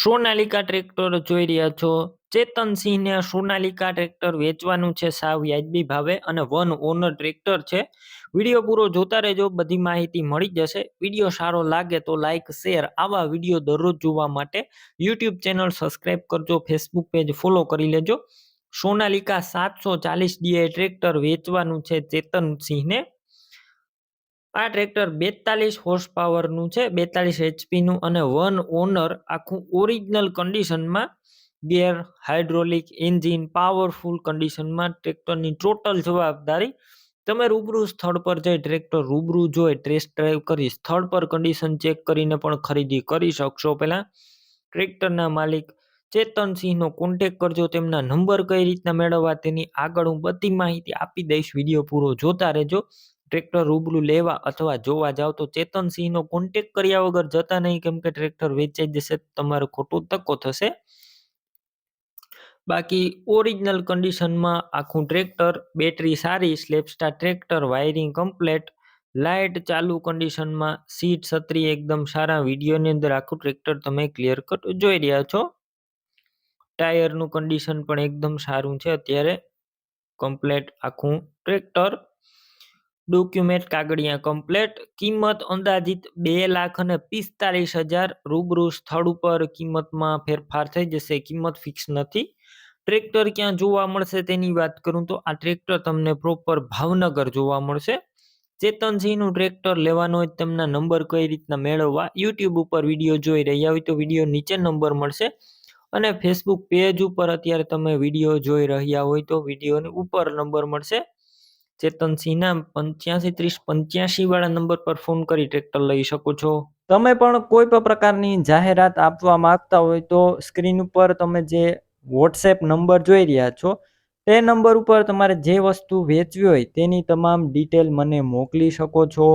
Sonalika tractor જોઈ રહ્યા છો. ચેતનસિંહને સોનાલિકા ટ્રેક્ટર વેચવાનું છે સાવ વ્યાજબી ભાવે અને વન ઓનર ટ્રેક્ટર છે. વિડીયો પૂરો જોતા રહેજો, બધી માહિતી મળી જશે. વિડીયો સારો લાગે તો લાઈક શેર, આવા વિડીયો દરરોજ જોવા માટે યુટ્યુબ ચેનલ સબસ્ક્રાઈબ કરજો, ફેસબુક પેજ ફોલો કરી લેજો. સોનાલિકા 740 ડીઆઈ ટ્રેક્ટર વેચવાનું છે ચેતનસિંહને. આ ટ્રેક્ટર 42 હોર્સ પાવરનું છે, 42 HP અને વન ઓનર, આખું ઓરિજિનલ કન્ડિશનમાં, ગેર, હાઇડ્રોલિક, એન્જિન પાવરફુલ કન્ડિશનમાં. ટ્રેક્ટરની ટોટલ જવાબદારી. તમે રૂબરૂ સ્થળ પર જઈ ટ્રેક્ટર રૂબરૂ જોઈ ટેસ્ટ ડ્રાઈવ કરી સ્થળ પર કન્ડિશન ચેક કરીને પણ ખરીદી કરી શકશો. પહેલા ટ્રેક્ટરના માલિક ચેતનસિંહનો કોન્ટેક કરજો. તેમના નંબર કઈ રીતના મેળવવા તેની આગળ હું બધી માહિતી આપી દઈશ. વિડીયો પૂરો જોતા રહેજો. ટ્રેક્ટર રૂબરૂ લેવા અથવા જોવા જાવ તો ચેતનસિંહનો કોન્ટેક કર્યા વગર જતા નહીં, કેમ કે ટ્રેક્ટર વેચાઈ જશે, તમારો ખોટો ધક્કો થશે. બાકી ઓરિજિનલ કન્ડિશનમાં આખું ટ્રેક્ટર, બેટરી સારી, સ્લેપસ્ટાર ટ્રેક્ટર, વાયરિંગ કમ્પ્લેટ, લાઇટ ચાલુ કન્ડિશનમાં, સીટ છત્રી એકદમ સારા. વિડીયોની અંદર આખું ટ્રેક્ટર તમે ક્લિયર કટ જોઈ રહ્યા છો. ટાયરનું કન્ડિશન પણ એકદમ સારું છે. અત્યારે કમ્પ્લેટ આખું ટ્રેક્ટર, ડોક્યુમેન્ટ કાગળિયા કમ્પ્લેટ. કિંમત અંદાજિત 2,45,000. રૂબરૂ સ્થળ ઉપર કિંમતમાં ફેરફાર થઈ જશે, કિંમત ફિક્સ નથી. ટ્રેક્ટર ક્યાં જોવા મળશે તેની વાત કરું તો આ ટ્રેક્ટર તમને પ્રોપર ભાવનગર જોવા મળશે. ચેતનસિંહનું ટ્રેક્ટર લેવાનું હોય તેમના નંબર કઈ રીતના મેળવવા, યુટ્યુબ ઉપર વિડીયો જોઈ રહ્યા હોય તો વિડીયો નીચે નંબર મળશે, અને ફેસબુક પેજ ઉપર અત્યારે તમે વિડીયો જોઈ રહ્યા હોય તો વિડીયોની ઉપર નંબર મળશે. ચેતનસિંહના 853085 વાળા નંબર પર ફોન કરી ટ્રેક્ટર લઈ શકો છો. તમે પણ કોઈ પણ પ્રકારની જાહેરાત આપવા માંગતા હોય તો સ્ક્રીન ઉપર તમે જે વોટ્સએપ નંબર જોઈ રહ્યા છો તે નંબર ઉપર તમારે જે વસ્તુ વેચવી હોય તેની તમામ ડિટેલ મને મોકલી શકો છો.